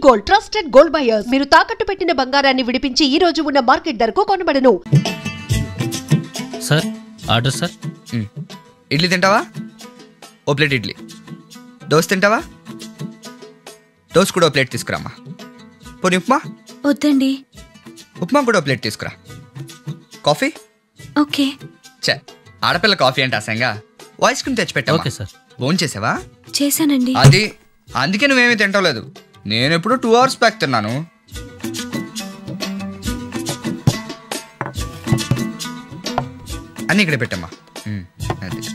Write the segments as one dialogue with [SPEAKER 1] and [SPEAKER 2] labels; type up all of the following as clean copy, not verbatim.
[SPEAKER 1] Gold, trusted gold buyers. మీరు తాకట్టు పెట్టిన బంగారాన్ని విడిపించి ఈ రోజు ఉన్న మార్కెట్ ధరకు కొనబడను.
[SPEAKER 2] Sir order sir.
[SPEAKER 3] ఇడ్లీ తింటావా? ఓ ప్లేట్ ఇడ్లీ. దోశ తింటావా? దోశ కూడా ఓ ప్లేట్ తీసుకురామ్మా. పోనీ ఉప్మా?
[SPEAKER 4] వద్దండి.
[SPEAKER 3] ఉప్మా కూడా ఓ ప్లేట్ తీసుకురా. కాఫీ?
[SPEAKER 4] ఓకే.
[SPEAKER 3] చే, ఆడపిల్ల కాఫీ అంటే అసంగా ఐస్ క్రీమ్ తెచ్చిపెట్టా.
[SPEAKER 2] Okay sir.
[SPEAKER 3] ఫోన్ చేసావా?
[SPEAKER 4] చేశానండి.
[SPEAKER 3] అది అందుకే నువ్వేమీ తింటలేదు. నేను ఎప్పుడు 2 hours బ్యాక్ తిన్నాను. అన్నీ ఇక్కడ పెట్టమ్మా.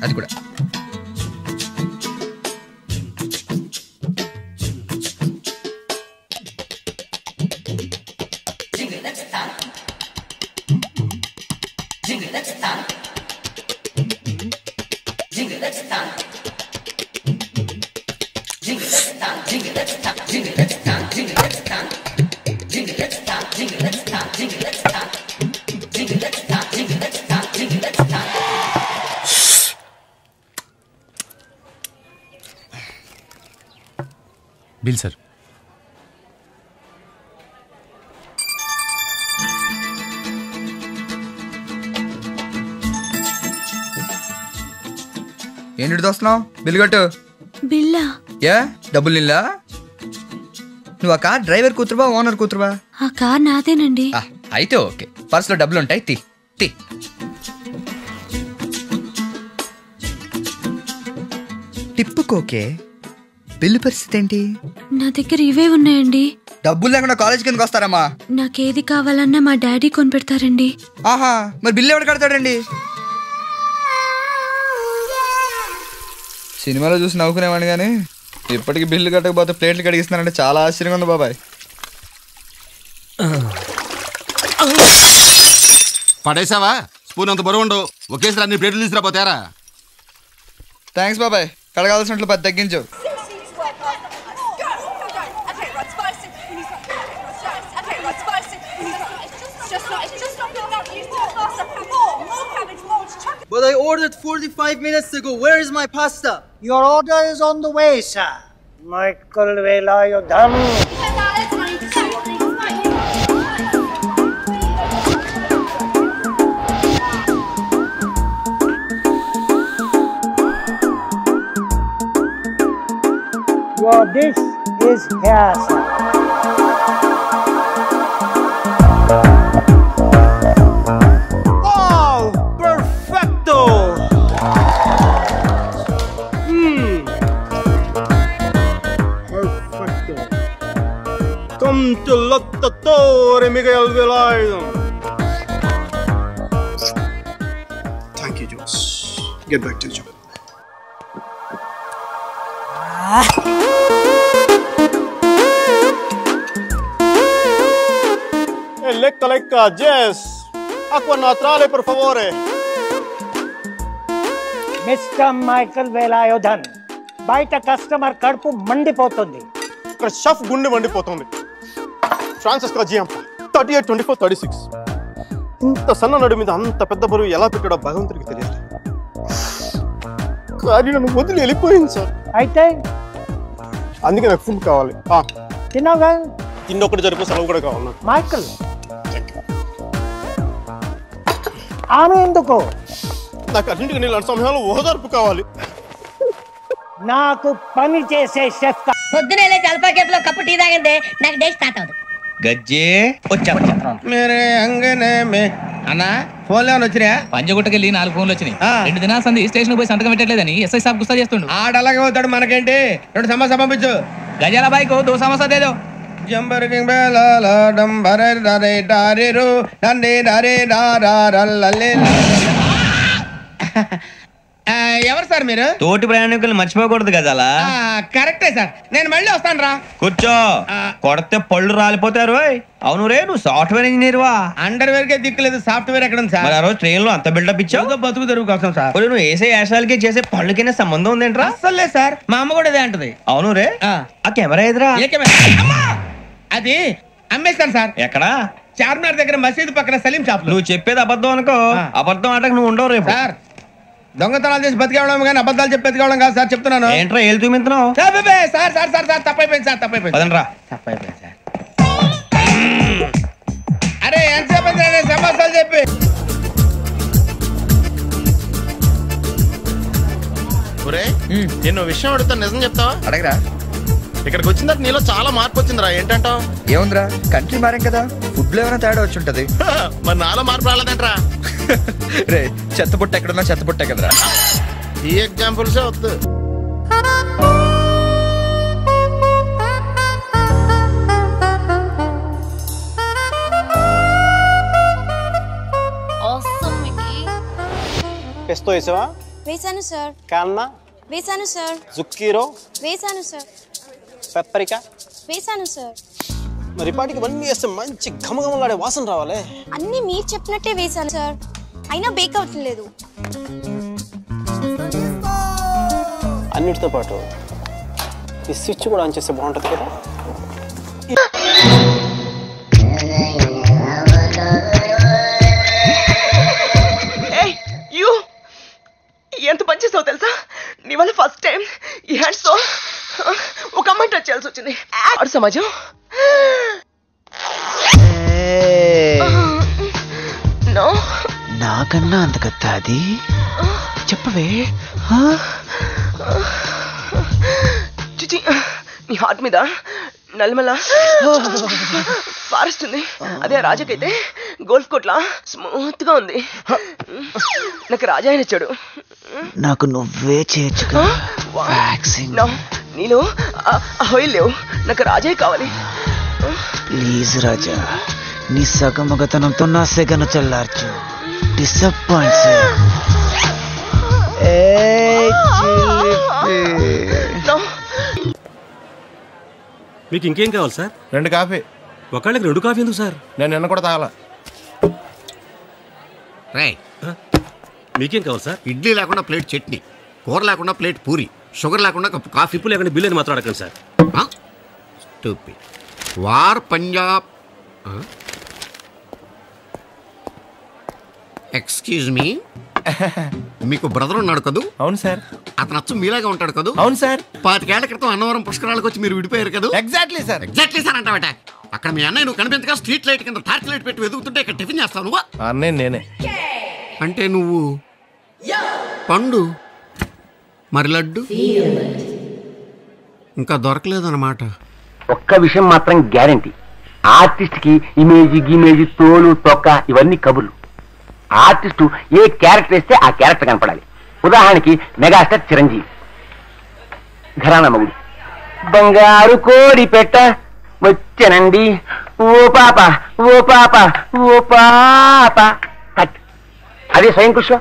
[SPEAKER 3] అది కూడా.
[SPEAKER 5] Bill sir.
[SPEAKER 3] ఏంటి దోస్తున్నావు? బిల్లు కట్టు.
[SPEAKER 4] బిల్లా?
[SPEAKER 3] ఏ డబ్బులు నిల్లా? నువ్వు ఆ కార్ డ్రైవర్ కూతురువా ఓనర్ కూతురువా?
[SPEAKER 4] ఆ కార్ నాదేనండి.
[SPEAKER 3] అయితే ఓకే. పర్సులో డబ్బులు ఉంటాయి. తీ తీ. టిప్పుకోకే. బిల్లు పరిస్థితి ఏంటి?
[SPEAKER 4] నా దగ్గర ఇవే ఉన్నాయండి.
[SPEAKER 3] డబ్బులు లేకుండా కాలేజ్ కిందకి వస్తారమ్మా?
[SPEAKER 4] నాకేది కావాలన్నా మా డాడీ కొనిపెడతారండి.
[SPEAKER 3] ఆహా, మరి బిల్లు ఎవరు కడతాడండి? సినిమాలో చూసి నవ్వుకునేవాడిని కానీ ఇప్పటికి బిల్లు కట్టకపోతే ప్లేట్లు కడిగిస్తున్నారంటే చాలా ఆశ్చర్యంగా ఉంది బాబాయ్.
[SPEAKER 6] పడేసావా? స్పూన్ అంత బరువు ఉండవు. ఒకేసారి అన్ని ప్లేట్లు తీసుకురాపోతారా?
[SPEAKER 3] థ్యాంక్స్ బాబాయ్. కడగాల్సినట్లు 10 తగ్గించు.
[SPEAKER 7] But I ordered 45 minutes ago. Where is my pasta?
[SPEAKER 8] Your order is on the way, sir. Michael Velayodhan. Your dish is here, sir.
[SPEAKER 9] Come to Lottatore Miguel Velayodhan.
[SPEAKER 10] Thank you, Jones. Get back to your job.
[SPEAKER 9] Lecca, Jess. Acqua naturale, per favore.
[SPEAKER 8] Mr. Michael Velayodhan. బయట customer కడుపు మండిపోతుంది.
[SPEAKER 9] ఇక్కడ chef గుండె మండిపోతుంది. Francesca జియాంప 38, 24, 36. ఇంత సన్న నడు మీద అంత పెద్ద బరువు ఎలా పెట్టాడో భగవంతుడికి తెలియదు. కానీ నన్ను వదిలి వెళ్ళిపోయింది సార్.
[SPEAKER 8] అయితే
[SPEAKER 9] అందుకే నాకు ఫుడ్ కావాలి.
[SPEAKER 8] తిన్నావుగా?
[SPEAKER 9] తిండి ఒకటి జరిపే సెలవు కూడా కావాలి.
[SPEAKER 8] మైకల్, ఆమె ఎందుకు?
[SPEAKER 9] నాకు అన్నింటికి నీళ్ళు సమయంలో ఓదార్పు కావాలి.
[SPEAKER 8] నాకు పని చేసే షెఫ్.
[SPEAKER 11] పొద్దునే జలపా కేఫ్లో కప్పు టీ తాగిందే నాకు డే స్టార్ట్ అవుతుంది.
[SPEAKER 12] గజ్జే వచ్చా మేరే అంగనే మే అన్నా ఫోన్ లో వచ్చినా?
[SPEAKER 2] పంజగుట్టకెళ్ళి 4 ఫోన్లు వచ్చినాయి. 2 దినాల సంది స్టేషన్ పోయి సంతకం పెట్టలేదని ఎస్ఐ సాబ్ గుస్తా చేస్తుండు.
[SPEAKER 12] ఆడలాగే పోతాడు. మనకేంటి? 2 సమోసా పంపించు.
[SPEAKER 2] గజాల బైక్ 2 సమోసా దేదో.
[SPEAKER 12] జంబర్ కింగ్ బేలాల డంబర దరే దారేరు నందే దరే దారారల్లలే. ఎవరు సార్ మీరు?
[SPEAKER 13] తోటి ప్రయాణికులు మర్చిపోకూడదు గజాల.
[SPEAKER 12] కరెక్టే సార్, నేను మళ్ళీ వస్తాను రా.
[SPEAKER 13] కూర్చో, కొడితే పళ్ళు రాలిపోతారు. అవును రే, నువ్వు సాఫ్ట్వేర్ ఇంజనీర్ వా?
[SPEAKER 12] అండర్వేర్ కే దిక్కులేదు, సాఫ్ట్వేర్ ఎక్కడ ఉంది సార్?
[SPEAKER 13] మరి ఆ రోజు ట్రైన్ లో అంత బిల్డప్ ఇచ్చావు.
[SPEAKER 12] బతుకు తెరువు కోసం సార్.
[SPEAKER 13] నువ్వు వేసే యాశాలకి చేసే పళ్ళకైనా సంబంధం ఉందేంట్రా?
[SPEAKER 12] అసలు లేదు సార్, మా అమ్మ కూడా ఇదే అంటది.
[SPEAKER 13] అవును రే, ఆ కెమెరా ఎదురా?
[SPEAKER 12] ఏ కెమెరా? అది అమ్మేస్తాను సార్.
[SPEAKER 13] ఎక్కడా?
[SPEAKER 12] చార్మినార్ దగ్గర మసీదు పక్కన సలీం షాప్.
[SPEAKER 13] నువ్వు చెప్పేది అబద్ధం అనుకో. అబద్ధం ఆటకు నువ్వు ఉండవు రేపు
[SPEAKER 12] సార్. దొంగతనాలు చేసి బతికేవడం కానీ అబద్ధాలు చెప్పి బతికేవడం కాదు సార్ చెప్తున్నాను.
[SPEAKER 13] ఏంట్రా ఏళ్ళు చూపించినావు?
[SPEAKER 12] సార్ సార్ సార్ సార్ తప్పైపోయింది సార్ తప్పైపోయింది.
[SPEAKER 13] పదండ్రా.
[SPEAKER 12] తప్పైపోయింది సార్. అరే ఎంతసేపు అయింది సమస్యలు చెప్పి.
[SPEAKER 9] నేను విషయం అడుగుతా, నిజం చెప్తావా?
[SPEAKER 3] అడగరా.
[SPEAKER 9] ఇక్కడికి వచ్చిన తర్వాత నీలో చాలా మార్పు వచ్చిందిరా. ఏంటంటావు?
[SPEAKER 3] ఏముందిరా, కంట్రీ మారాం కదా, ఫుడ్ లో ఏమైనా తేడా వచ్చి ఉంటది.
[SPEAKER 9] మరి నాలో మార్పు రాలేదంట్రా.
[SPEAKER 3] రే చెత్తబుట్ట ఎక్కడున్నా చెత్తబుట్టే కదరా.
[SPEAKER 9] ఈ ఎగ్జాంపుల్సే వద్దు.
[SPEAKER 10] పెస్తో వేసావా?
[SPEAKER 5] వేసాను సార్.
[SPEAKER 10] కాన్నా
[SPEAKER 5] వేసాను సార్.
[SPEAKER 10] జుక్కీరో
[SPEAKER 5] వేసాను సార్.
[SPEAKER 10] పెప్పరికా
[SPEAKER 5] వేసాను సార్.
[SPEAKER 10] మరి పాటికి ఇవన్నీ వేస్తే మంచి ఘమఘమలాడే వాసన రావాలి.
[SPEAKER 5] అన్ని మీరు చెప్పినట్టే వేసాను సార్, అయినా బేక్ అవ్వట్లేదు.
[SPEAKER 10] అన్నిటితో పాటు ఈ స్విచ్ కూడా ఆన్ చేస్తే బాగుంటుంది కదా.
[SPEAKER 14] ఎంత పని చేసావు తెలుసా? నీ వల్ల ఫస్ట్ టైం ఈ హ్యాండ్స్ తో ఒక అమ్మాయి టచ్ చేయాల్సి వచ్చింది. ఆడు సమాజం
[SPEAKER 15] నాకన్నా అంత కత్తా అది చెప్పవే.
[SPEAKER 14] చిచి, నీ హార్ట్ మీద నల్లమల ఫారెస్ట్ ఉంది. అదే రాజకైతే గోల్ఫ్ కోట్లా స్మూత్ గా ఉంది. నాకు రాజా ఆయన ఇచ్చాడు.
[SPEAKER 15] నాకు నువ్వే చేయొచ్చు.
[SPEAKER 14] నీలో ఆయిల్ లేవు, నాకు రాజా కావాలి.
[SPEAKER 15] ప్లీజ్ రాజా, నీ సగమగతనంతో నా సెగను చల్లార్చు. డిసప్పాయింట్స్.
[SPEAKER 16] మీకు ఇంకేం కావాలి సార్?
[SPEAKER 9] 2 కాఫీ.
[SPEAKER 16] ఒకళ్ళకి 2 కాఫీ ఎందుకు సార్?
[SPEAKER 9] నేను నిన్న కూడా తాగాల.
[SPEAKER 16] మీకేం కావాలి సార్?
[SPEAKER 6] ఇడ్లీ లేకుండా ప్లేట్ చట్నీ, కూర లేకుండా ప్లేట్ పూరి, షుగర్ లేకుండా కప్పు కాఫీ.
[SPEAKER 16] ఇప్పుడు లేకుండా బిల్లు అని మాత్రం అడగండి sir.
[SPEAKER 6] War Punjab. Excuse me, మీకు బ్రదర్ ఉన్నాడు కదూ?
[SPEAKER 9] అవును సార్.
[SPEAKER 6] అతను అచ్చు మీలాగా ఉంటాడు కదూ?
[SPEAKER 9] అవును సార్.
[SPEAKER 6] 25 ఏళ్ల క్రితం అన్నవరం పుష్కరాలకు వచ్చి మీరు విడిపోయారు కదా?
[SPEAKER 9] Exactly sir.
[SPEAKER 6] ఎగ్జాక్ట్లీ సార్ అంటావట. అక్కడ మీ అన్నయ్య నువ్వు కనిపించగా స్ట్రీట్ లైట్ కింద టార్చ్ లైట్ పెట్టి వెతుకుతుంటే ఇక్కడ టిఫిన్ చేస్తావు నువ్వు?
[SPEAKER 9] అన్నయ్య నేనే.
[SPEAKER 6] అంటే నువ్వు పండు, మరి లడ్డు ఇంకా దొరకలేదన్నమాట.
[SPEAKER 17] ఒక్క విషయం మాత్రం గ్యారంటీ, ఆర్టిస్ట్ కి ఇమేజ్ గిమేజ్ తోలు తొక్క ఇవన్నీ కబుర్లు. ఆర్టిస్టు ఏ క్యారెక్టర్ వేస్తే ఆ క్యారెక్టర్ కనపడాలి. ఉదాహరణకి మెగాస్టార్ చిరంజీవి ఘరానా మగుడు. బంగారు కోడి పెట్ట వచ్చనండి, ఓ పాప ఓ పాప ఓ పాప. అదే స్వయం కృష్ణ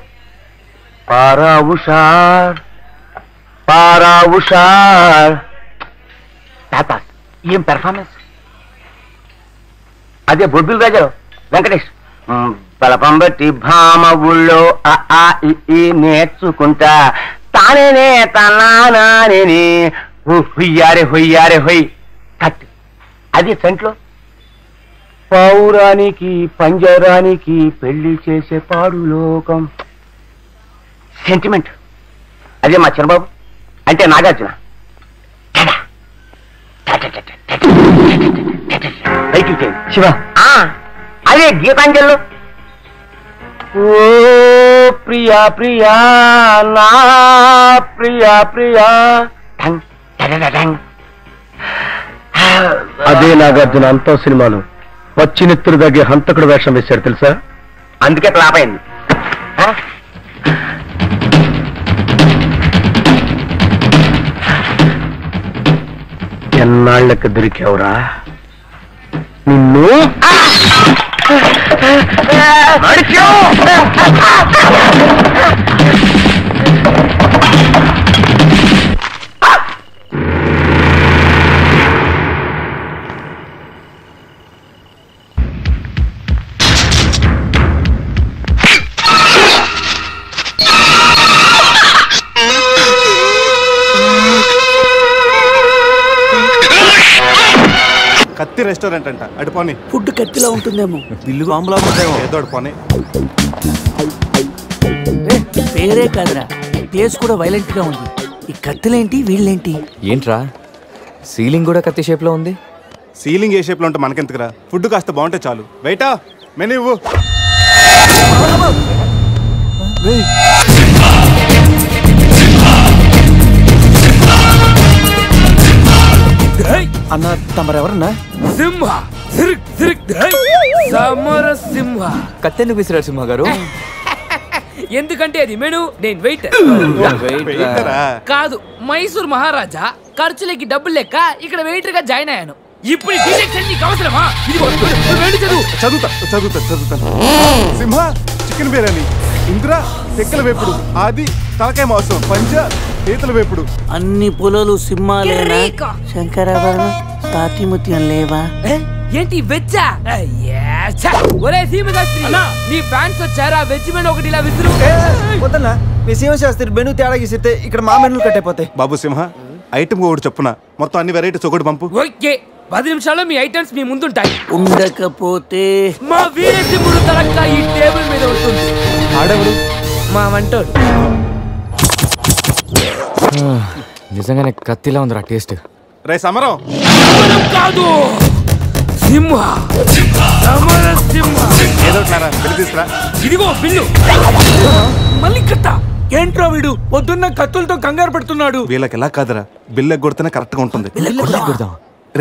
[SPEAKER 17] పారా ఉషార్ పారా ఉషార్. ఏం పెర్ఫార్మెన్స్. అదే బొబ్బిల్ రాజు వెంకటేష్ బలపం బట్టి భామ ఊళ్ళో నేర్చుకుంటా తానేనే తనానే హుయ్యారే హొయ్యారే హొయ్. కట్. అదే సెంట్లో పౌరానికి పంజరానికి పెళ్లి చేసే పాడు లోకం. సెంటిమెంట్. అదే మా చంద్రబాబు అంటే నాగార్జున. శివ అదే గీతాంజలిలో ఓ ప్రియా ప్రియా నా ప్రియా ప్రియా.
[SPEAKER 18] అదే నాగార్జున అంతో సినిమాలో పచ్చినెత్తురు దగ్గర హంతకుడు వేషం వేశాడు తెలుసా?
[SPEAKER 17] అందుకే ఫ్లాప్ అయింది.
[SPEAKER 18] ఎన్నాళ్ళకి దొరికావురా నిన్ను.
[SPEAKER 9] కత్తి రెస్టారెంట్ అంట. అటు పోనీ.
[SPEAKER 15] ఫుడ్ కత్తిలా ఉంటుందేమో.
[SPEAKER 9] ఇల్లు బాంబులా ఉంటాయేమో. ఏదో అటు పోనీ.
[SPEAKER 15] పేరే కాదురా, ఫేస్ కూడా వైలెంట్ గా ఉంది. ఈ కత్తులేంటి, వీళ్ళేంటి?
[SPEAKER 19] ఏంట్రా సీలింగ్ కూడా కత్తి షేప్ లో ఉంది?
[SPEAKER 9] సీలింగ్ ఏ షేప్ లో ఉంటే మనకెందుకురా, ఫుడ్ కాస్త బాగుంటే చాలు. వెయిటా మెనూ ఇవ్వు.
[SPEAKER 15] అన్న తమరెవరన్నా?
[SPEAKER 19] సింహ సమరసింహ. కత్తెందుకు విసిరారు సింహ గారు?
[SPEAKER 20] ఎందుకంటే అది మెను, నేను వెయిటర్ కాదు, మైసూర్ మహారాజా. ఖర్చులకి డబ్బులు లెక్క ఇక్కడ వెయిటర్ గా జాయిన్ అయ్యాను. ఇప్పుడు నీకు అవసరమా?
[SPEAKER 9] చదువుతాను. సింహ చికెన్ బిర్యానీ, ఇంద్ర తెక్కల వేపుడు, ఆది తలకాయ మాంసం, పంజ పీతల వేపుడు.
[SPEAKER 15] అన్ని పొలాలు సింహాలేనా? శంకరాభరణం తాతిముత్యం లేవా?
[SPEAKER 20] ఏంటి వెజ్జా? ఒరే సీమశాస్త్రి, నీ ఫ్యాన్స్ వచ్చారా? వెజ్ మెను ఒకటి ఇలా విసురు.
[SPEAKER 7] వద్దన్నా, మీ సీమశాస్త్రి మెను తేడా గీసితే ఇక్కడ మా మెనూలు కట్టయిపోతాయి.
[SPEAKER 9] బాబు సింహ, ఐటమ్ ఒకటి చెప్పున మొత్తం అన్ని వెరైటీస్ ఒకటి పంపు.
[SPEAKER 20] ఓకే, 10 నిమిషాల్లో మీ ఐటమ్స్ మీ ముందుంటాయి.
[SPEAKER 15] ఉండకపోతే
[SPEAKER 20] మా వీరసింహుడు తలక్క ఈ టేబుల్ మీద ఉంటుంది.
[SPEAKER 7] ఆడెవడు?
[SPEAKER 20] మా వంటోడు.
[SPEAKER 19] నిజంగానే కత్తిలా ఉందిరా టేస్ట్.
[SPEAKER 9] రే సమరం
[SPEAKER 20] కాదు, సింహ సమరసింహ.
[SPEAKER 9] ఏదో బిల్లు తీసుకురా.
[SPEAKER 20] ఇదిగో బిల్లు. మళ్ళీ కట్ట. ఏంట్రా వీడు పొద్దున్న కత్తులతో కంగారు పెడుతున్నాడు?
[SPEAKER 9] వీళ్ళకి ఎలా కాదురా, బిల్లు ఎగ్గొడితేనే కరెక్ట్ గా ఉంటుంది.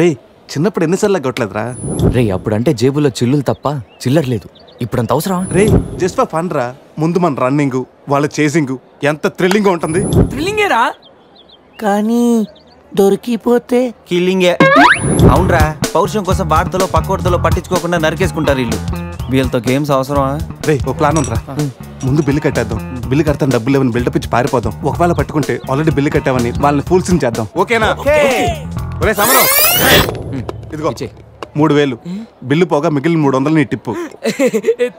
[SPEAKER 9] రే చిన్నప్పుడు ఎన్నిసార్లు ఎగ్గొట్టలేదురా?
[SPEAKER 19] రే అప్పుడంటే జేబులో చిల్లులు తప్ప చిల్లర లేదు. ఇప్పుడు అంత అవసరం?
[SPEAKER 9] రే జస్ట్ ఫర్ ఫన్ రా. ముందు మన రన్నింగ్, వాళ్ళ చేసింగ్ ఎంత థ్రిల్లింగ్ గా ఉంటుంది.
[SPEAKER 20] థ్రిల్లింగేరా,
[SPEAKER 15] కానీ దొరికిపోతే
[SPEAKER 7] కిల్లింగే. అవునరా, పౌరుషం కోసం వార్తలో పక్కోర్తలో పట్టించుకోకుండా నరికేసుకుంటారు వీళ్ళు. వీళ్ళతో గేమ్స్ అవసరమా?
[SPEAKER 9] రే ఓ ప్లాన్ ఉందిరా. ముందు బిల్లు కట్టేద్దాం. బిల్లు కడతాను డబ్బులు లేవని బిల్డప్ ఇచ్చి పారిపోదాం. ఒకవేళ పట్టుకుంటే ఆల్రెడీ బిల్లు కట్టామని వాళ్ళని ఫూల్సింగ్ చేద్దాం. ఓకేనా? ఒరే సమరం, ఇదిగో 3000 బిల్లు పోగా మిగిలిన 300 నీ టిప్పు.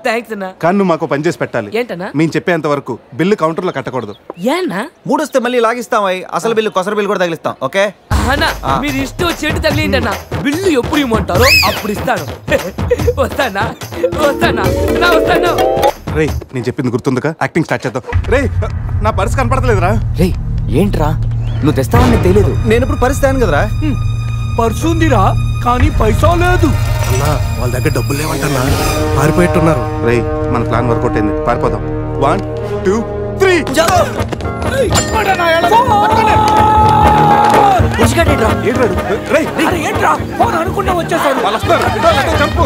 [SPEAKER 20] థ్యాంక్స్ అన్నా.
[SPEAKER 9] కానీ నువ్వు మాకు పని చేసి పెట్టాలి.
[SPEAKER 20] ఏంటన్నా?
[SPEAKER 9] మేము చెప్పేంత వరకు బిల్లు కౌంటర్ లో కట్టకూడదు.
[SPEAKER 20] ఏనా?
[SPEAKER 7] 3 వస్తే మళ్ళీ లాగిస్తాం. అసలు బిల్లు కొసర బిల్లు కూడా తగిలిస్తాం. ఓకే
[SPEAKER 20] అన్నా, మీరు ఇష్టం వచ్చేట్టు తగిలిండన్నా. బిల్లు ఎప్పుడు ఇమ్మంటారో అప్పుడు ఇస్తాను. వస్తానా?
[SPEAKER 9] రే నేను చెప్పింది గుర్తుందిగా? యాక్టింగ్ స్టార్ట్ చేద్దాం. రే నా పర్స్ కనపడతలేదురా.
[SPEAKER 19] రే ఏంట్రా నువ్వు తెస్తావని నాకు తెలియదు.
[SPEAKER 7] నేను ఇప్పుడు పరిస్థితి కదరా.
[SPEAKER 20] పర్సు ఉందిరా, కానీ పైసా లేదు.
[SPEAKER 9] అన్నా వాళ్ళ దగ్గర డబ్బులు లేవంటన్నా, పారిపోయేట్టున్నారు. రే మన ప్లాన్ వర్కౌట్ అయింది, పారిపోదాం. 1 2 3
[SPEAKER 20] ఏంట్రా ఫోన్ అనుకుంటా వచ్చేసాడు.
[SPEAKER 9] వాళ్ళు వస్తారు, చంపు.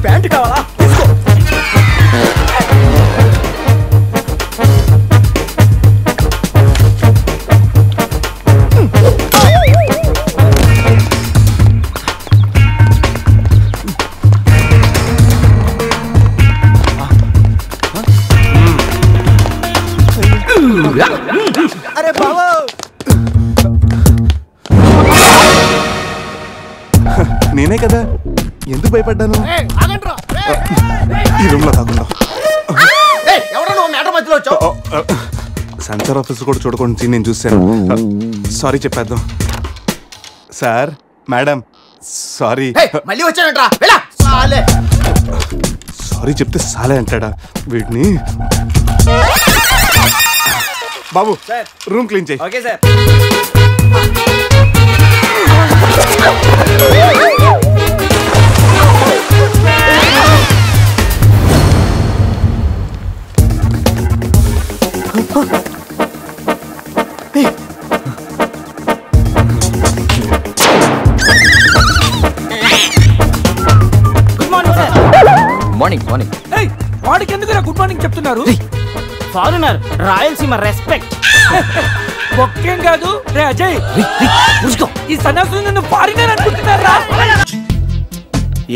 [SPEAKER 20] ప్యాంట్ కావాలా?
[SPEAKER 7] అరే బాబు,
[SPEAKER 9] నేనే కదా, ఎందుకు భయపడ్డాను? ఈ రూమ్ లో కాకుండా సెన్సార్ ఆఫీస్ కూడా చూడకుండా నేను చూశాను. సారీ చెప్పేద్దాం. Sir madam sorry.
[SPEAKER 7] మళ్ళీ వచ్చానంట్రా.
[SPEAKER 9] సారీ చెప్తే సాలే అంటాడా వీడిని? బాబు రూమ్ క్లీన్ చేయి.
[SPEAKER 7] Okay sir.
[SPEAKER 19] Morning morning.
[SPEAKER 20] వాడికి ఎందుకు గుడ్ మార్నింగ్ చెప్తున్నారు?
[SPEAKER 15] Foreigner, Rayalaseema respect.
[SPEAKER 20] ఒక్కేం కాదు రే అజయ్, ఈ సన్యాసులు నన్ను ఫారినర్ అనుకుంటున్నారా?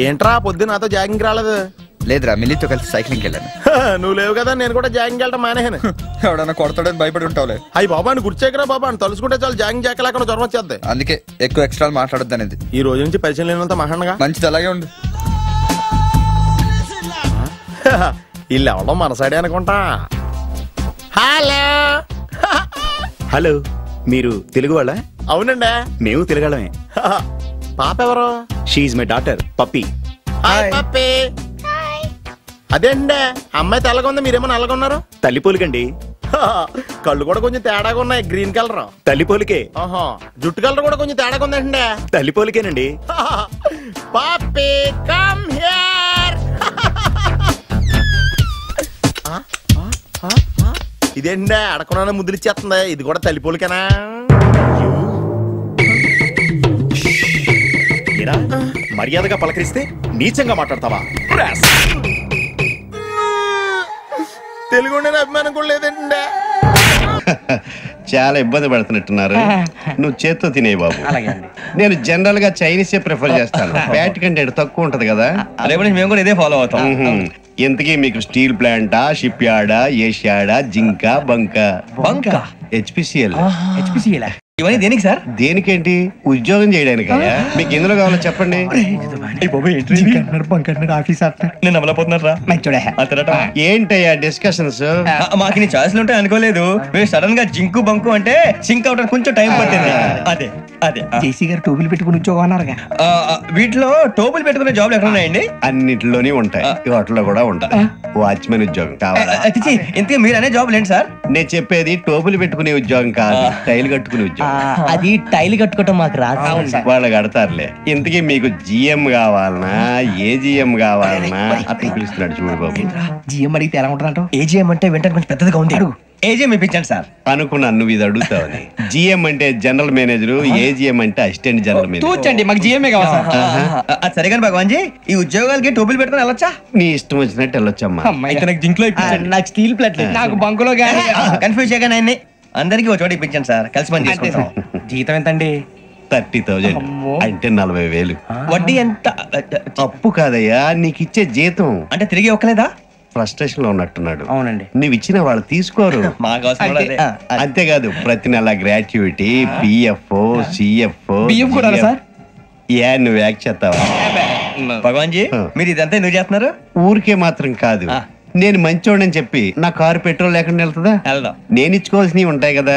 [SPEAKER 12] ఏంట్రా పొద్దున్న నాతో జాగింగ్ రాలేదు?
[SPEAKER 3] లేదురా, మిల్లితో కలిసి సైక్లింగ్ వెళ్ళాను.
[SPEAKER 12] నువ్వు లేవు కదా, నేను కూడా జాగింగ్ వెళ్ళటం మానేహాను.
[SPEAKER 3] ఎవడన్నా కొడతాడని భయపడి ఉంటావులే.
[SPEAKER 12] అయ్యి బాబా అని గుర్చేకరా బాబా అని తలుసుకుంటే చాలు జాగింగ్ చేయలేకుండా జ్వరం వచ్చేద్ది.
[SPEAKER 3] అందుకే ఎక్కువ ఎక్స్ట్రా మాట్లాడొద్దు అనేది.
[SPEAKER 12] ఈ రోజు నుంచి పరిచయం లేనంత మహానగా
[SPEAKER 3] మంచిది, అలాగే ఉండు.
[SPEAKER 12] వీళ్ళు ఎవడో మన సైడే అనుకుంటా. హలో
[SPEAKER 21] హలో, మీరు తెలుగు వాళ్ళ?
[SPEAKER 12] అవునండి,
[SPEAKER 21] మేము తెలుగాళ్ళమే.
[SPEAKER 12] పాప ఎవరు?
[SPEAKER 21] She my daughter Pappi.
[SPEAKER 12] Hi Pappi. అదేండి అమ్మాయి తెల్లగా ఉంది, మీరేమో నల్లగా ఉన్నారు.
[SPEAKER 21] తల్లిపోలికండి.
[SPEAKER 12] కళ్ళు కూడా కొంచెం తేడాగా ఉన్నాయి, గ్రీన్ కలర్.
[SPEAKER 21] తల్లిపోలికే.
[SPEAKER 12] జుట్టు కలర్ కూడా కొంచెం తేడాగా ఉందండి.
[SPEAKER 21] తల్లిపోలికేనండి.
[SPEAKER 12] పప్పి కమ్ హియర్. ఇదేంటి అడగకుండా ముద్దులిచ్చేస్తుంది, ఇది కూడా తల్లిపోలికేనా?
[SPEAKER 21] మర్యాదగా పలకరిస్తే నీచంగా మాట్లాడతావా?
[SPEAKER 12] తెలుగు అభిమానం కూడా లేదండి.
[SPEAKER 22] చాలా ఇబ్బంది పడుతున్నట్టున్నారు. నువ్వు చేత్తో తినే బాబు. నేను జనరల్ గా చైనీసే ప్రిఫర్ చేస్తాను. బ్యాట్ కంటే తక్కువ ఉంటది కదా.
[SPEAKER 13] మేము కూడా ఇదే ఫాలో అవుతాం.
[SPEAKER 22] ఇంతకీ మీకు స్టీల్ ప్లాంటా, షిప్ యార్డా, ఏషియాడా, జింక, బంక, హెచ్పిసిఎల్.
[SPEAKER 13] ఇవన్నీ దేనికి సార్?
[SPEAKER 22] దేనికేంటి? ఉద్యోగం చేయడానికి. మీకు ఎందులో కావాలో చెప్పండి. ఏంటయ్యా డిస్కషన్స్?
[SPEAKER 13] మాకు నీ ఛాయిస్లు ఉంటాయి అనుకోలేదు. మీరు సడన్ గా జింకు బంకు అంటే సింక్ అవడానికి కొంచెం టైం పట్టింది. అదే అదే
[SPEAKER 15] జేసీ గారు టోపులు పెట్టుకుని ఉద్యోగం అన్నారుగా.
[SPEAKER 13] వీటిలో టోపులు పెట్టుకునే జాబ్లు ఎక్కడ ఉన్నాయండి?
[SPEAKER 22] అన్నిటిలోనే ఉంటాయి, వాటిలో కూడా ఉంటాయి. వాచ్మెన్ ఉద్యోగం కావాలా?
[SPEAKER 13] ఇంతకీ మీరు అనే జాబ్ ఏంటి సార్?
[SPEAKER 22] నేను చెప్పేది టోపులు పెట్టుకునే ఉద్యోగం కాదు, టైల్ కట్టుకునే ఉద్యోగం.
[SPEAKER 15] అది టైల్ కట్టుకోవటం మాకు రాదు.
[SPEAKER 22] వాళ్ళు కడతారులే. ఇంతకీ మీకు జిఎం కావాలనా, ఏజిఎం కావాలనా? అతను పిలుస్తున్నాడు చూడు బాబు.
[SPEAKER 15] జిఎం అడిగితే ఎలా ఉంటుందంట?
[SPEAKER 13] ఏజిఎం అంటే వెంటనే కొంచెం పెద్దదిగా ఉంది. ఏజిఎం ఇప్పించండి సార్.
[SPEAKER 22] అనుకున్నాను నువ్వు ఇది అడుగుతావని. జిఎం అంటే జనరల్ మేనేజర్, ఏజిఎం అంటే అసిస్టెంట్ జనరల్ మేనేజర్.
[SPEAKER 15] తూచండి, మాకు జిఎంఏ కావాలి సార్.
[SPEAKER 13] అది సరే కానీ భగవాన్ జీ, ఈ ఉద్యోగాలకి టోపులు పెట్టుకుని వెళ్ళొచ్చా?
[SPEAKER 22] నీ ఇష్టం వచ్చినట్టు వెళ్ళొచ్చమ్మా.
[SPEAKER 13] అయితే నాకు జింక్ లో
[SPEAKER 15] నాకు స్టీల్ ప్లేట్, నాకు బంకులో గానీ
[SPEAKER 13] కన్ఫ్యూజ్ చేయగానే ఆయన్ని అందరికి ఒక చోట ఇప్పించండి సార్, కలిసి పని చేసుకుంటాం.
[SPEAKER 15] జీతం ఎంతండి?
[SPEAKER 22] 30,000 అంటే 40,000.
[SPEAKER 13] వడ్డీ ఎంత?
[SPEAKER 22] అప్పు కాదయ్యా, నీకు ఇచ్చే జీతం.
[SPEAKER 13] అంటే తిరిగి ఒక్కలేదా?
[SPEAKER 22] ఫ్రస్ట్రేషన్ లో ఉన్నట్టున్నాడు.
[SPEAKER 15] అవునండి.
[SPEAKER 22] నువ్వు ఇచ్చిన వాళ్ళు తీసుకోరు. అంతేకాదు ప్రతి నెల గ్రాట్యుటీ, పిఎఫ్, సిఎఫ్.
[SPEAKER 15] బియ్యం కూడా సార్?
[SPEAKER 22] ఏ నువ్వు యాక్ట్ చేస్తావా?
[SPEAKER 13] భగవాన్ జీ, మీరు ఇదంతా ఎందుకు చేస్తున్నారు?
[SPEAKER 22] ఊరికే మాత్రం కాదు, నేను మంచోడని చెప్పి నా కారు పెట్రోల్ లేకుండా వెళ్తుందా? నేను ఇచ్చుకోవాల్సినవి ఉంటాయి కదా.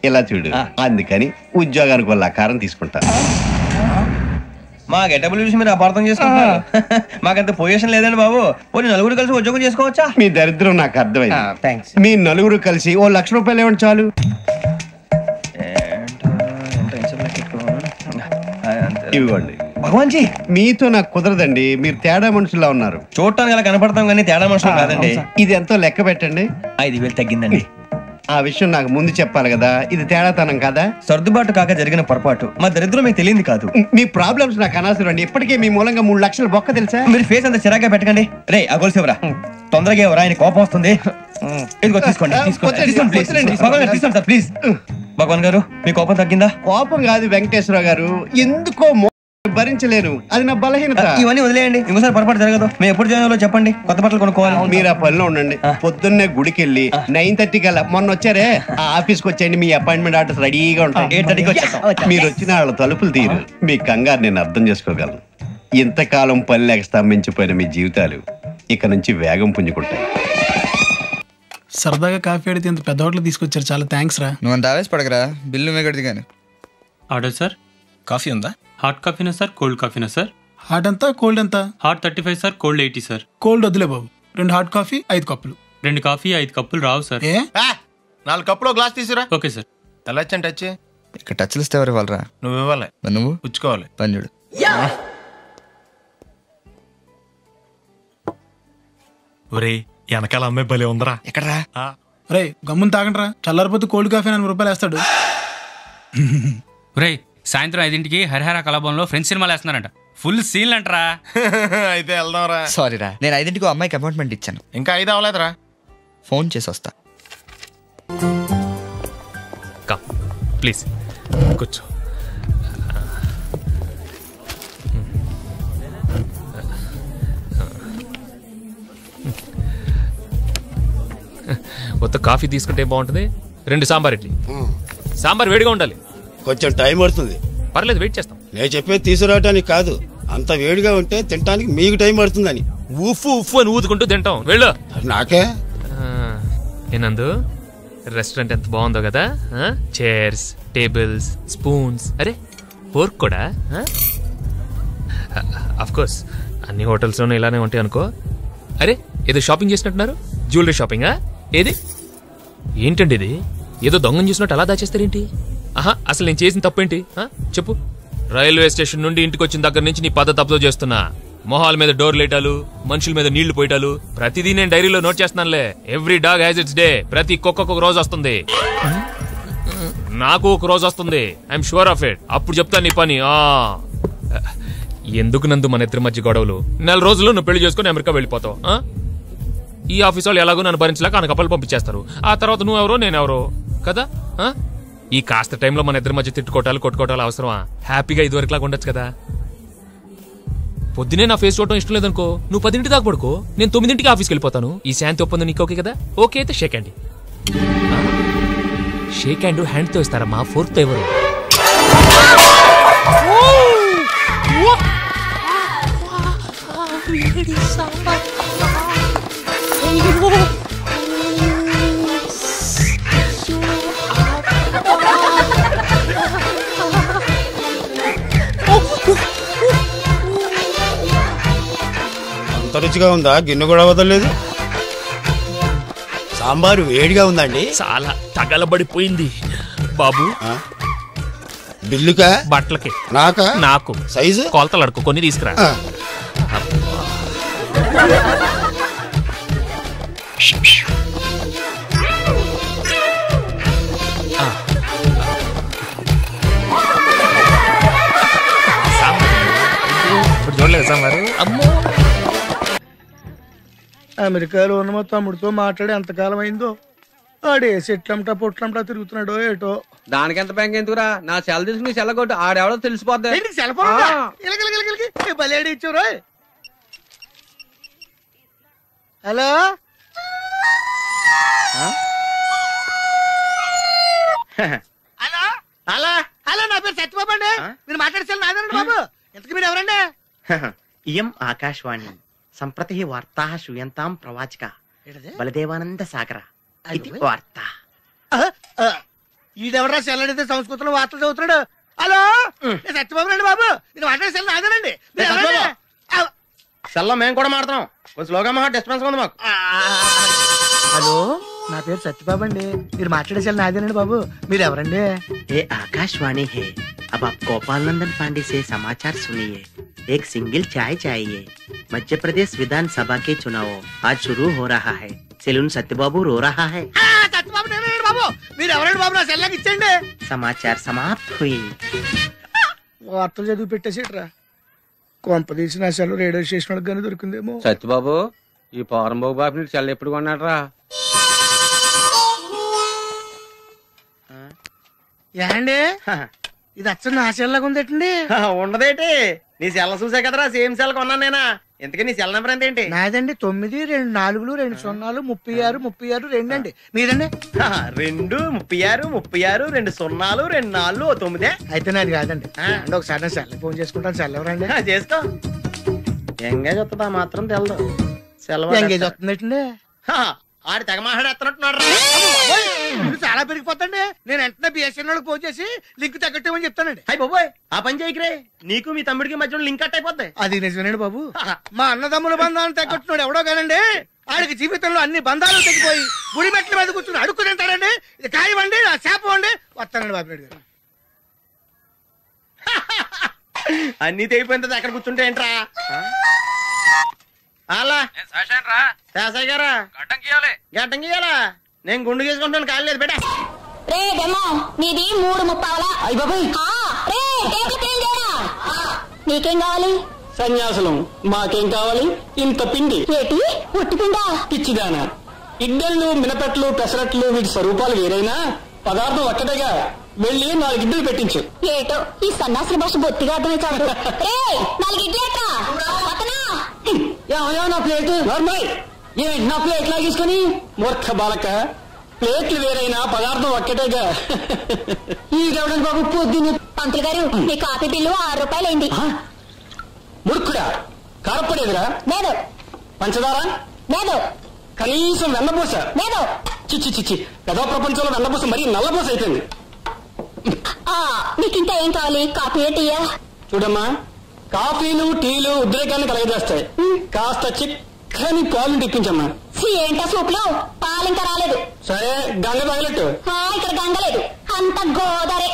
[SPEAKER 22] ఇలా చూడు, అందుకని ఉద్యోగానికి వాళ్ళ ఆకారం తీసుకుంటా.
[SPEAKER 13] మా గెటబుల్ చూసి మీరు అపార్థం చేసుకుంటున్నారు. మాకంత పొజిషన్ లేదండి బాబు. పోనీ నలుగురు కలిసి ఉద్యోగం చేసుకోవచ్చా?
[SPEAKER 22] మీ దరిద్రం నాకు అర్థమైంది. మీ నలుగురు కలిసి ఓ 1,00,000 రూపాయలు ఇవ్వండి చాలు. ఇవ్వండి.
[SPEAKER 13] భగవాన్ జీ,
[SPEAKER 22] మీతో నాకు కుదరదండి, మీరు తేడా మనుషుల్లా ఉన్నారు.
[SPEAKER 13] చూడటానికి అలా కనపడతాం కానీ తేడా మనుషులు కాదండి.
[SPEAKER 22] ఇది ఎంతో లెక్క పెట్టండి.
[SPEAKER 13] 5,000 తగ్గిందండి.
[SPEAKER 22] ఆ విషయం నాకు ముందు చెప్పాలి కదా, ఇది తేడాతనం కదా.
[SPEAKER 13] సర్దుబాటు కాక జరిగిన పొరపాటు. మా దరిద్రం మీకు తెలియదు కాదు.
[SPEAKER 22] మీ ప్రాబ్లమ్స్ నాకు అనవసరం అండి. ఇప్పటికే మీ మూలంగా 3 లక్షలు బొక్క తెలుసా?
[SPEAKER 13] మీరు ఫేస్ అంత చిరాగా పెట్టకండి. రే ఆ గొలుసు ఎవరా? తొందరగా ఎవరా, ఆయన కోపం వస్తుంది. ఇదిగో తీసుకోండి. తీసుకోండి సార్ ప్లీజ్. భగవాన్ గారు, మీ కోపం తగ్గిందా?
[SPEAKER 22] కోపం కాదు వెంకటేశ్వర గారు, ఎందుకో భరించలేను, అది నా బలహీనత.
[SPEAKER 13] ఇవన్నీ వదిలేయండి, ఇంకోసారి పొరపాటు జరగదు. మేము ఎప్పుడు జాయిన్ అవ్వాలో చెప్పండి, కొత్త బట్టలు కొనుక్కోవాలి.
[SPEAKER 22] మీరు ఆ పనిలో ఉండండి. పొద్దున్నే గుడికి వెళ్ళి 9:30 కల్లా, మొన్న వచ్చారే ఆ ఆఫీస్కి వచ్చేయండి. మీ అపాయింట్మెంట్ ఆర్డర్స్ రెడీగా ఉంటాయి.
[SPEAKER 13] 8:30కి వచ్చేస్తాం.
[SPEAKER 22] మీరు వచ్చిన వాళ్ళ తలుపులు తీరు. మీ కంగారు నేను అర్థం చేసుకోగలను. ఇంతకాలం పని లేక స్తంభించిపోయిన మీ జీవితాలు ఇక నుంచి వేగం పుంజుకుంటాయి.
[SPEAKER 23] సరదాగా కాఫీ అడిగితే ఇంత పెద్ద హోటల్ తీసుకొచ్చారు, చాలా థ్యాంక్స్ రా.
[SPEAKER 3] నువ్వు అంత ఆవేశపడకరా, బిల్లు మేకడిది కానీ.
[SPEAKER 24] Order sir.
[SPEAKER 23] కాఫీ ఉందా?
[SPEAKER 24] హాట్ కాఫీనా సార్, కోల్డ్ కాఫీనా సార్?
[SPEAKER 23] హాట్ ఎంత, కోల్డ్ ఎంత?
[SPEAKER 24] Hot 35 sir, cold 80 sir.
[SPEAKER 23] Cold వద్దులే బాబు, 2 హాట్ కాఫీ 5 కప్పులు.
[SPEAKER 24] 2 కాఫీ 5 కప్పులు రావు సార్.
[SPEAKER 12] 4 కప్పులు గ్లాస్ తీసురా.
[SPEAKER 24] Okay sir.
[SPEAKER 12] తెల్లచ్చని టచ్
[SPEAKER 3] ఇక్కడ టచ్లు ఇస్తే ఎవరు ఇవ్వాలరా?
[SPEAKER 12] నువ్వు ఇవ్వాలి.
[SPEAKER 3] నువ్వు
[SPEAKER 12] పుచ్చుకోవాలి.
[SPEAKER 3] పని చూడు.
[SPEAKER 25] ఒరే వెనకాల అమ్మాయి భలే ఉందరా.
[SPEAKER 3] ఎక్కడరా?
[SPEAKER 23] రే గమ్మున తాగండి రా, చల్లారిపోతే కోల్డ్ కాఫీ 4 రూపాయలు వేస్తాడు.
[SPEAKER 26] రే సాయంత్రం 5ంటికి హరిహర కళాభవన్లో ఫ్రెండ్స్ సినిమాలు వేస్తున్నారంట. Full scene అంటరా.
[SPEAKER 12] అయితే వెళ్దాంరా.
[SPEAKER 3] సారీ రా, నేను 5ంటికి అమ్మాయికి అపాయింట్మెంట్ ఇచ్చాను.
[SPEAKER 12] ఇంకా 5 అవ్వలేదురా.
[SPEAKER 3] ఫోన్ చేసి వస్తా.
[SPEAKER 25] ప్లీజ్ కూర్చో.
[SPEAKER 27] మొత్తం కాఫీ తీసుకుంటే బాగుంటుంది. 2 సాంబార్ ఇడ్లీ. సాంబార్ వేడిగా ఉండాలి.
[SPEAKER 28] కొంచెం టైం పడుతుంది.
[SPEAKER 27] పర్లేదు, వెయిట్ చేస్తాం.
[SPEAKER 28] నేను చెప్పేది తీసుకురావటానికి కాదు, అంత వేడిగా ఉంటే తినడానికి మీకు టైం పడుతుందని.
[SPEAKER 27] ఉఫ్ ఉఫ్ అని ఊదుకుంటూ తింటాం. వెళ్ళు.
[SPEAKER 6] నాకే
[SPEAKER 27] ఏనందు రెస్టారెంట్ ఎంత బాగుందో కదా. చైర్స్, టేబుల్స్, స్పూన్స్, అరే ఫోర్క్ కూడా. అఫ్ కోర్స్ అన్ని హోటల్స్లోనూ ఇలానే ఉంటాయి అనుకో. అరే ఏదో షాపింగ్ చేసినట్టున్నారు, జ్యువెలరీ షాపింగా? ఏది ఏంటండి ఇది? ఏదో దొంగను చూసినట్టు అలా దాచేస్తారేంటి? ఆహా, అసలు నేను చేసిన తప్పేంటి చెప్పు. రైల్వే స్టేషన్ నుండి ఇంటికి వచ్చిన దగ్గర నుంచి నీ పద్ధతి అబ్జర్వ్ చేస్తున్నా. మొహాల మీద డోర్ లేటాలు, మనుషుల మీద నీళ్లు పోయటాలు, ప్రతిదీ నేను డైరీలో నోట్ చేస్తున్నానులే. Every dog has its day. ప్రతి కుక్కకు ఒక రోజు వస్తుంది, నాకు ఒక రోజు వస్తుంది. I'm sure of it. అప్పుడు చెప్తాను నీ పని. ఎందుకు నందు మన ఇద్దరి మధ్య గొడవలు? 4 రోజుల్లో నువ్వు పెళ్లి చేసుకుని అమెరికా వెళ్ళిపోతావు. ఈ ఆఫీస్ వాళ్ళు ఎలాగో నన్ను భరించలేక కనకప్పలు పంపించేస్తారు. ఆ తర్వాత నువ్వెవరో నేనెవరో కదా. ఈ కాస్త టైంలో మన ఇద్దరి మధ్య తిట్టుకోవటాలు కొట్టుకోవటాలు అవసరమా? హ్యాపీగా ఇదివరకులాగా ఉండొచ్చు కదా. పొద్దునే నా ఫేస్ చూడటం ఇష్టం లేదనుకో, నువ్వు 10 దాకా పడుకో, నేను 9 ఆఫీస్కి వెళ్ళిపోతాను. ఈ శాంతి ఒప్పందం నీకు ఓకే కదా? ఓకే అయితే షేక్ హ్యాండ్. షేక్ హ్యాండ్ హ్యాండ్తో ఇస్తారమ్మా, ఫోర్త్తో ఎవరు?
[SPEAKER 12] అంత రుచిగా ఉందా? గిన్నె కూడా వదలలేదు. సాంబారు వేడిగా ఉందండి.
[SPEAKER 27] చాలా తగలబడిపోయింది బాబు.
[SPEAKER 12] బిల్లుకా?
[SPEAKER 27] బట్టలకి.
[SPEAKER 12] నాకా?
[SPEAKER 27] నాకు.
[SPEAKER 12] సైజు
[SPEAKER 27] కొలతలు అడుకో, కొన్ని తీసుకురా. చూడలేదు సాంబారు. అమ్మో,
[SPEAKER 23] అమెరికాలో ఉన్న మా తమ్ముడితో మాట్లాడి ఎంతకాలం అయిందో. ఆడే సెట్లంటా పొట్లంటా తిరుగుతున్నాడో ఏటో.
[SPEAKER 1] దానికి ఎంత బ్యాంక్ ఎందుకురా? నా సెల్ తీసుకుని సెల్లగొట్టు, ఆడెవడో తెలిసిపోద్ది.
[SPEAKER 23] బలేడి ఇచ్చారు. హలో హలో హలో హలో, నా పేరు సత్యబాబు అండి. మీరు మాట్లాడే నాదండి బాబు. ఎంతకు మీరు ఎవరండి?
[SPEAKER 2] ఇయం ఆకాశవాణి సంప్రతి వార్తా శ్రూయంతాం ప్రవాచక బలదేవానంద సాగర ఇది వార్త.
[SPEAKER 23] ఈడెవరా సెల్లడితే సంస్కృతంలో వార్తలు చదువుతున్నాడు. హలో, సత్యబాబు రండి బాబు. నేను మాట్లాడే సెల్ నాదేనండి.
[SPEAKER 1] సెల్లో మేము కూడా మాట్లాడుతున్నాం. కొంచెం స్లోగా మా డిస్టర్బెన్స్ ఉంది మాకు.
[SPEAKER 23] హలో, నా పేరు సత్యబాబు అండి. మీరు మాట్లాడే సెల్ నాదేనండి బాబు. మీరు ఎవరండి?
[SPEAKER 2] ये आकाशवाणी है. अब आप गोपाल नंदन पांडे से समाचार सुनिए. एक सिंगल चाय चाहिए. मध्य प्रदेश विधानसभा के चुनाव आज शुरू हो रहा है. सेलून सत्यबाबू रो रहा है.
[SPEAKER 23] సత్యబాబు నేనండి బాబు. మీరు ఎవరండి బాబు? నా సెల్లాకి ఇచ్చండి.
[SPEAKER 2] समाचार समाप्त हुई.
[SPEAKER 23] వార్తలు చదివి పెట్టేసేట్రా. కొంపదీసి నా సెల్ రేడియో స్టేషన్ వాళ్ళకి కానీ దొరికిందేమో.
[SPEAKER 1] సత్యబాబు, ఈ పౌరంబాబు బాబు నీకు సెల్ ఎప్పుడు కొన్నాడరా?
[SPEAKER 23] ఏండి ఇది అచ్చ నా సెల్లాగా ఉందేటండి?
[SPEAKER 1] ఉండదేటి, నీ సెల్ చూసా కదరా సేమ్ సెల్ కొన్నాను నేనా. ఇంతకీ నీ సెల్ నెంబర్ ఎంతేంటి?
[SPEAKER 23] నాదండి 9 2 4 2 0 36 36 2 అండి. మీదండి?
[SPEAKER 1] 2 36 36 2 0 2 4 9.
[SPEAKER 23] అయితే నాది కాదండి. అంటే ఒకసారి నా సెల్ ఫోన్ చేసుకుంటాను. సెల్ ఎవరండి?
[SPEAKER 1] చేసుకో. ఎంగేజ్ వస్తుందా మాత్రం తెలదు. సెలవు
[SPEAKER 23] ఎంగేజ్ వస్తుందండి.
[SPEAKER 1] ఆడి తెగ మాట్లాడేస్తున్నట్టున్నాడు.
[SPEAKER 23] చాలా పెరిగిపోతండి. నేను వెంటనే బిఎస్ఎన్ ఫోన్ చేసి లింక్ తగ్గట్టమని చెప్తానండి.
[SPEAKER 1] అయ్యి బాబోయ్, ఆ పని చేయకరే. నీకు మీ తమ్ముడికి మధ్యలో లింక్ కట్ అయిపోద్ది.
[SPEAKER 23] అది నిజమేనండి బాబు. మా అన్నదమ్ముల బంధాలను తగ్గట్టున్నాడు ఎవడో కానండి. ఆడికి జీవితంలో అన్ని బంధాలు తగ్గిపోయి గుడి మెట్ల మీద కూర్చుని అడుక్కు తింటాడండి. ఇది కాయవండి, నా శాపం అండి. వస్తానండి బాబు నాయుడు గారు.
[SPEAKER 1] అన్ని తెగిపోయింది. అక్కడ కూర్చుంటే ఏంట్రా? అలా శాసయ్య గారా గడ్డం గీయాలా? నేను గుండు గీసుకుంటాను. కాలేదు బేటా.
[SPEAKER 4] రే డెమో, నీది 3:30. నీకేం కావాలి?
[SPEAKER 5] సన్యాసులం మాకేం కావాలి? ఇంత పిండి.
[SPEAKER 4] ఏటి ఒట్టి పిండా?
[SPEAKER 5] పిచ్చిదానా, ఇడ్డళ్ళు మినపెట్లు పెసరట్లు వీటి స్వరూపాలు వేరైనా పదార్థం ఒక్కటేగా. వెళ్ళి 4 ఇడ్డలు పెట్టించు.
[SPEAKER 4] ఏటో ఈ సన్నాసి భాష బొత్తిగా అర్థమై చాలు. 4 ఇడ్లేట్రా.
[SPEAKER 5] నా ప్లేట్ ఏంటి? నా ప్లేట్ లాగేసుకుని మూర్ఖ బాలక. ప్లేట్లు వేరైనా పదార్థం ఒక్కటేగా.
[SPEAKER 4] ఈ గౌడన్ బాబు పొద్దున్న. పంతులు గారు, మీ కాఫీ బిల్లు 6 రూపాయలు అయింది.
[SPEAKER 5] మురుక్కుడా, కారపడేదిరా?
[SPEAKER 4] లేదు.
[SPEAKER 5] పంచదార
[SPEAKER 4] లేదు.
[SPEAKER 5] కనీసం వెన్నపూస
[SPEAKER 4] లేదు.
[SPEAKER 5] చిచ్చి చిచ్చి పెద్ద ప్రపంచంలో వెన్నపూస మరీ నల్లపూస అయిపోయింది.
[SPEAKER 4] నీకు ఇంకా ఏం కావాలి? కాఫీ టీయా?
[SPEAKER 5] చూడమ్మా, కాఫీలు టీలు ఉద్రేకాన్ని కలగజేస్తాయి. కాస్త చిక్కని పాలు తెప్పించమ్మా.
[SPEAKER 4] ఏంటా సూపులు? పాలు ఇంకా రాలేదు.
[SPEAKER 5] సరే గంగ తగలట్టు.
[SPEAKER 4] ఇక్కడ గంగ లేదు, అంత గోదావరి.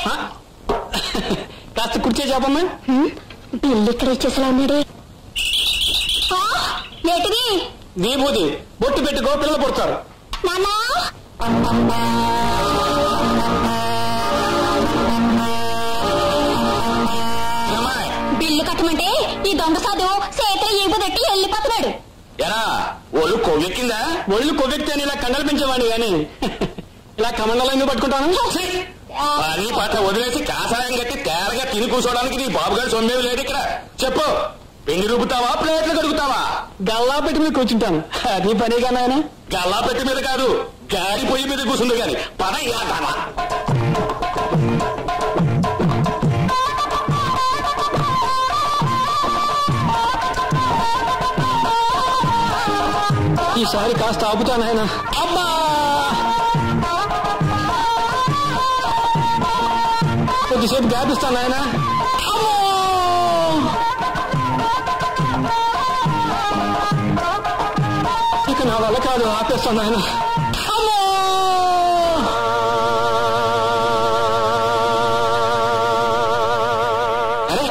[SPEAKER 5] కాస్త కుర్చీ చెప్పమ్మా.
[SPEAKER 4] బిల్లు ఇక్కడ ఇచ్చేసలా ఉన్నాడే. ఏంటిది?
[SPEAKER 5] విభూతి బొట్టు పెట్టుకో, పిల్లలు పుడతారు.
[SPEAKER 4] నాన్నా బిల్లు కట్టమంటే ఈ దొంగ సాధు చేతిలో ఈబుదెట్టి వెళ్ళిపోతున్నాడు.
[SPEAKER 5] ఎరా ఒళ్ళు కొవ్వెక్కిందా? ఒళ్ళు కొవ్వెక్కితే ఇలా కండలు పెంచేవాడిని గాని ఇలా కమండలు ఎందుకు పట్టుకుంటాను? పని పట్ల వదిలేసి కాసాయం కట్టి తేరగా తిని కూర్చోడానికి నీ బాబుగారు సొమ్మేవి లేదు ఇక్కడ. చెప్పు, పిండి రుబ్బుతావా, ప్లేట్లు కడుగుతావా? గల్లా పెట్టి మీద కూర్చుంటాను. అది పనిగా నాయన. గల్లా పెట్టి మీద కాదు, గారి పొయ్యి మీద కూర్చుంది గాని పద ఇలాంటావా? ఈసారి కాస్త ఆపుతాను ఆయన. అబ్బా, కొద్దిసేపు గ్యాప్ ఇస్తాను ఆయన. ఇక నా వల్ల కాదు, ఆపేస్తాను ఆయన. అరే,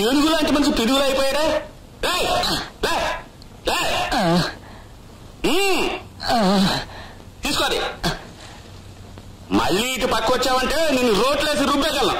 [SPEAKER 5] ఏనుగు లాంటి మంచి పిడుగులు అయిపోయాడా? తీసుకోండి. మళ్ళీ ఇటు పక్క వచ్చావంటే నేను రోట్లేసి రుబ్బేగలను.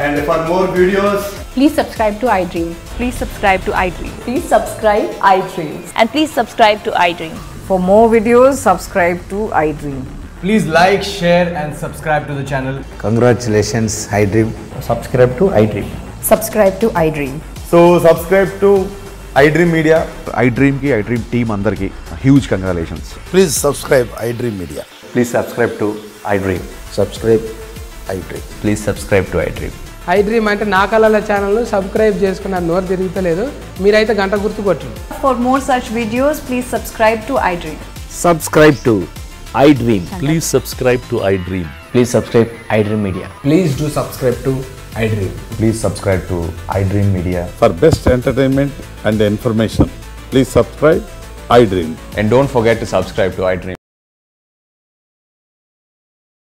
[SPEAKER 8] And for more videos,
[SPEAKER 10] please subscribe to iDream. Please subscribe to iDream. Please subscribe iDream. And please subscribe to iDream. For more videos, subscribe to iDream.
[SPEAKER 11] Please like, share and subscribe to the channel.
[SPEAKER 14] Congratulations, iDream.
[SPEAKER 11] Subscribe to iDream.
[SPEAKER 10] Subscribe to iDream.
[SPEAKER 9] So subscribe to iDream Media. iDream ki iDream team andarki huge congratulations.
[SPEAKER 14] Please subscribe iDream Media. Please subscribe to iDream. Subscribe iDream. Please subscribe to iDream.
[SPEAKER 16] iDream అంటే నా కళల channel subscribe చేసుకున్న నోరు తిరుగుతలేదు. మీరైతే గంట గుర్తు కొట్టండి.
[SPEAKER 10] For more such videos, please subscribe to iDream.
[SPEAKER 14] Subscribe to iDream. Please subscribe to iDream. Please subscribe iDream Media.
[SPEAKER 11] Please do subscribe to iDream.
[SPEAKER 14] Please subscribe to iDream Media.
[SPEAKER 9] For best entertainment and information, please subscribe iDream.
[SPEAKER 14] And don't forget to subscribe to iDream.